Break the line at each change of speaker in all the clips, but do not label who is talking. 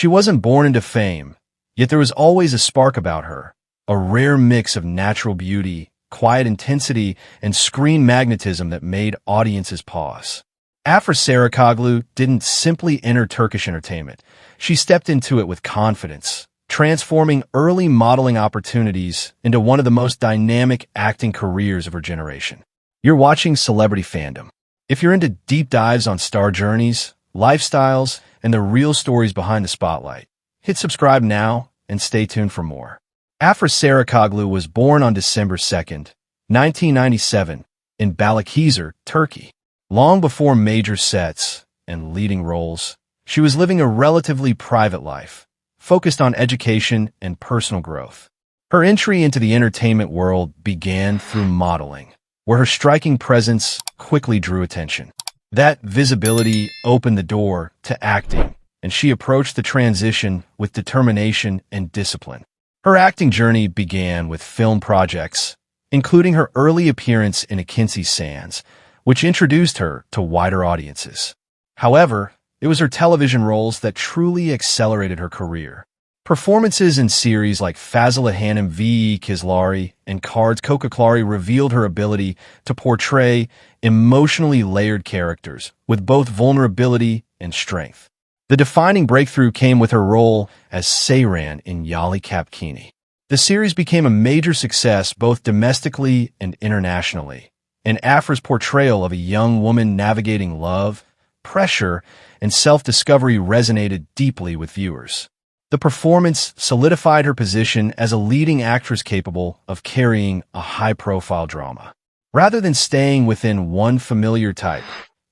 She wasn't born into fame, yet there was always a spark about her, a rare mix of natural beauty, quiet intensity, and screen magnetism that made audiences pause. Afra Saraçoğlu didn't simply enter Turkish entertainment. She stepped into it with confidence, transforming early modeling opportunities into one of the most dynamic acting careers of her generation. You're watching Celebrity Fandom. If you're into deep dives on star journeys, lifestyles, and the real stories behind the spotlight, hit subscribe now and stay tuned for more. Afra Saraçoğlu was born on December 2nd, 1997, in Balıkesir, Turkey. Long before major sets and leading roles, she was living a relatively private life, focused on education and personal growth. Her entry into the entertainment world began through modeling, where her striking presence quickly drew attention. That visibility opened the door to acting, and she approached the transition with determination and discipline. Her acting journey began with film projects, including her early appearance in Akinci Sands, which introduced her to wider audiences. However, it was her television roles that truly accelerated her career. Performances in series like Fazla Hanım ve Kızları and Cards Kocaklari revealed her ability to portray emotionally layered characters with both vulnerability and strength. The defining breakthrough came with her role as Serenay in Yalı Çapkını. The series became a major success both domestically and internationally, and Afra's portrayal of a young woman navigating love, pressure, and self-discovery resonated deeply with viewers. The performance solidified her position as a leading actress capable of carrying a high-profile drama. Rather than staying within one familiar type,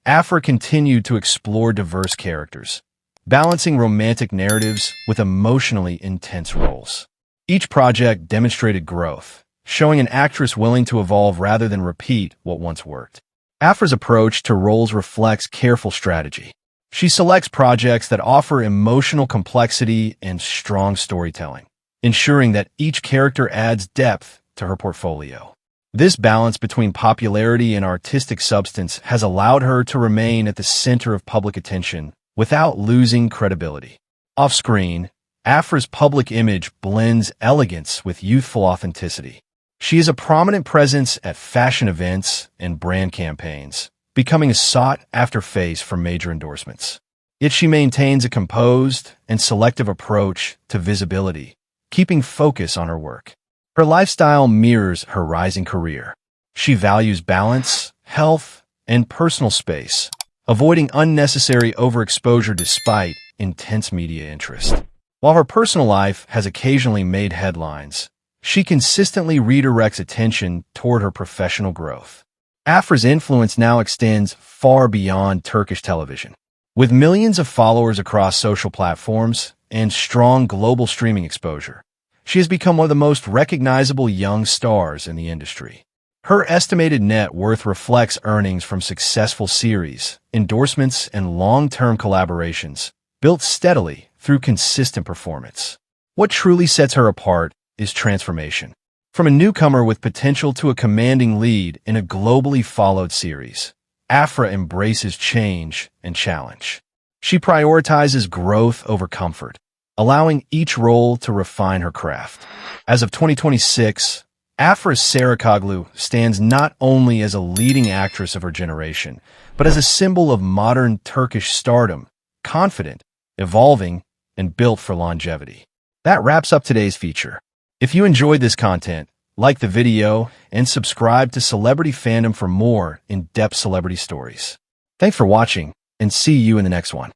Afra continued to explore diverse characters, balancing romantic narratives with emotionally intense roles. Each project demonstrated growth, showing an actress willing to evolve rather than repeat what once worked. Afra's approach to roles reflects careful strategy. She selects projects that offer emotional complexity and strong storytelling, ensuring that each character adds depth to her portfolio. This balance between popularity and artistic substance has allowed her to remain at the center of public attention without losing credibility. Off-screen, Afra's public image blends elegance with youthful authenticity. She is a prominent presence at fashion events and brand campaigns, becoming a sought-after face for major endorsements. Yet she maintains a composed and selective approach to visibility, keeping focus on her work. Her lifestyle mirrors her rising career. She values balance, health, and personal space, avoiding unnecessary overexposure despite intense media interest. While her personal life has occasionally made headlines, she consistently redirects attention toward her professional growth. Afra's influence now extends far beyond Turkish television. With millions of followers across social platforms and strong global streaming exposure, she has become one of the most recognizable young stars in the industry. Her estimated net worth reflects earnings from successful series, endorsements, and long-term collaborations, built steadily through consistent performance. What truly sets her apart is transformation. From a newcomer with potential to a commanding lead in a globally followed series, Afra embraces change and challenge. She prioritizes growth over comfort, allowing each role to refine her craft. As of 2026, Afra Saraçoğlu stands not only as a leading actress of her generation, but as a symbol of modern Turkish stardom, confident, evolving, and built for longevity. That wraps up today's feature. If you enjoyed this content, like the video and subscribe to Celebrity Fandom for more in-depth celebrity stories. Thanks for watching, and see you in the next one.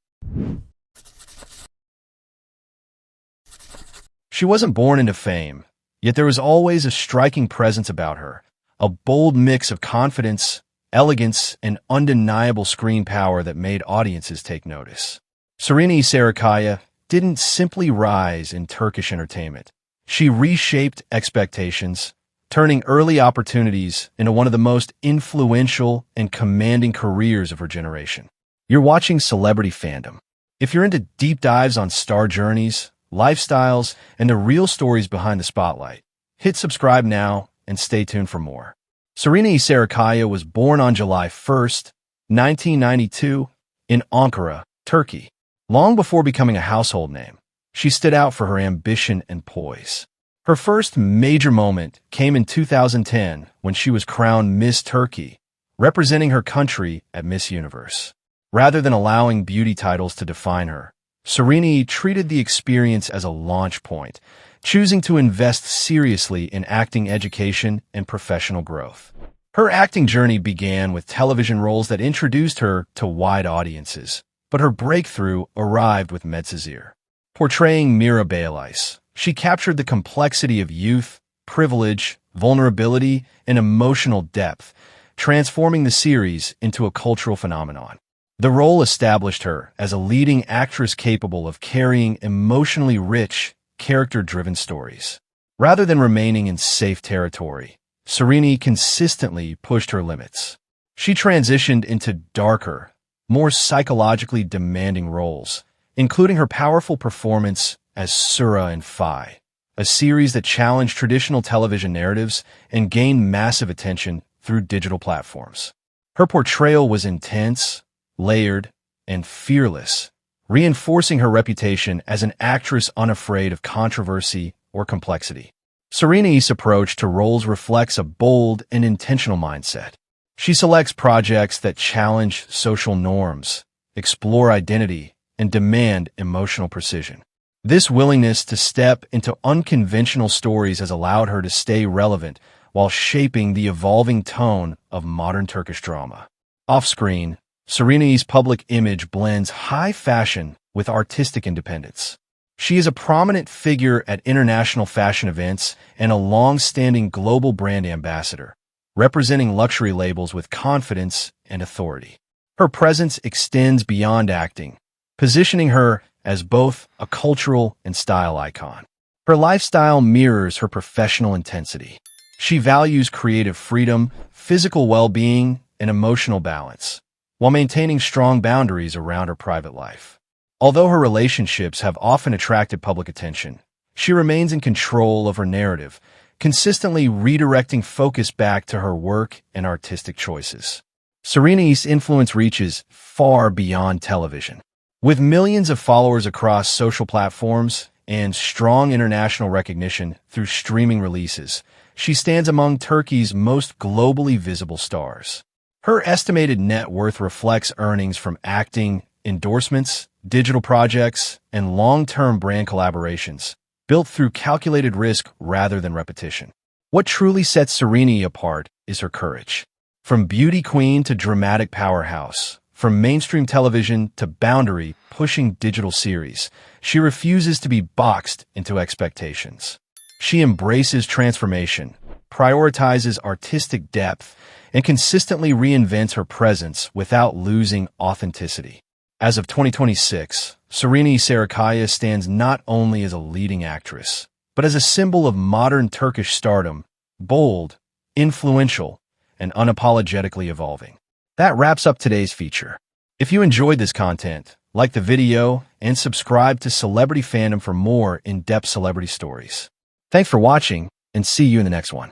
She wasn't born into fame, yet there was always a striking presence about her, a bold mix of confidence, elegance, and undeniable screen power that made audiences take notice. Serenay Sarıkaya didn't simply rise in Turkish entertainment. She reshaped expectations, turning early opportunities into one of the most influential and commanding careers of her generation. You're watching Celebrity Fandom. If you're into deep dives on star journeys, lifestyles, and the real stories behind the spotlight, hit subscribe now and stay tuned for more. Serenay Sarıkaya was born on July 1st, 1992, in Ankara, Turkey. Long before becoming a household name, She stood out for her ambition and poise. Her first major moment came in 2010 when she was crowned Miss Turkey, representing her country at Miss Universe. Rather than allowing beauty titles to define her, Serenay treated the experience as a launch point, choosing to invest seriously in acting education and professional growth. Her acting journey began with television roles that introduced her to wide audiences, but her breakthrough arrived with Medzizir. Portraying Mira Baylis, she captured the complexity of youth, privilege, vulnerability, and emotional depth, transforming the series into a cultural phenomenon. The role established her as a leading actress capable of carrying emotionally rich, character-driven stories. Rather than remaining in safe territory, Serenay consistently pushed her limits. She transitioned into darker, more psychologically demanding roles, including her powerful performance as Sura in Fi, a series that challenged traditional television narratives and gained massive attention through digital platforms. Her portrayal was intense, layered, and fearless, reinforcing her reputation as an actress unafraid of controversy or complexity. Serenay's approach to roles reflects a bold and intentional mindset. She selects projects that challenge social norms, explore identity, and demand emotional precision. This willingness to step into unconventional stories has allowed her to stay relevant while shaping the evolving tone of modern Turkish drama. Off-screen, Serenay's public image blends high fashion with artistic independence. She is a prominent figure at international fashion events and a long-standing global brand ambassador, representing luxury labels with confidence and authority. Her presence extends beyond acting, positioning her as both a cultural and style icon. Her lifestyle mirrors her professional intensity. She values creative freedom, physical well-being, and emotional balance, while maintaining strong boundaries around her private life. Although her relationships have often attracted public attention, she remains in control of her narrative, consistently redirecting focus back to her work and artistic choices. Serenay's influence reaches far beyond television. With millions of followers across social platforms and strong international recognition through streaming releases, she stands among Turkey's most globally visible stars. Her estimated net worth reflects earnings from acting, endorsements, digital projects, and long-term brand collaborations, built through calculated risk rather than repetition. What truly sets Serenay apart is her courage. From beauty queen to dramatic powerhouse, from mainstream television to boundary-pushing digital series, she refuses to be boxed into expectations. She embraces transformation, prioritizes artistic depth, and consistently reinvents her presence without losing authenticity. As of 2026, Serenay Sarıkaya stands not only as a leading actress, but as a symbol of modern Turkish stardom, bold, influential, and unapologetically evolving. That wraps up today's feature. If you enjoyed this content, like the video and subscribe to Celebrity Fandom for more in-depth celebrity stories. Thanks for watching, and see you in the next one.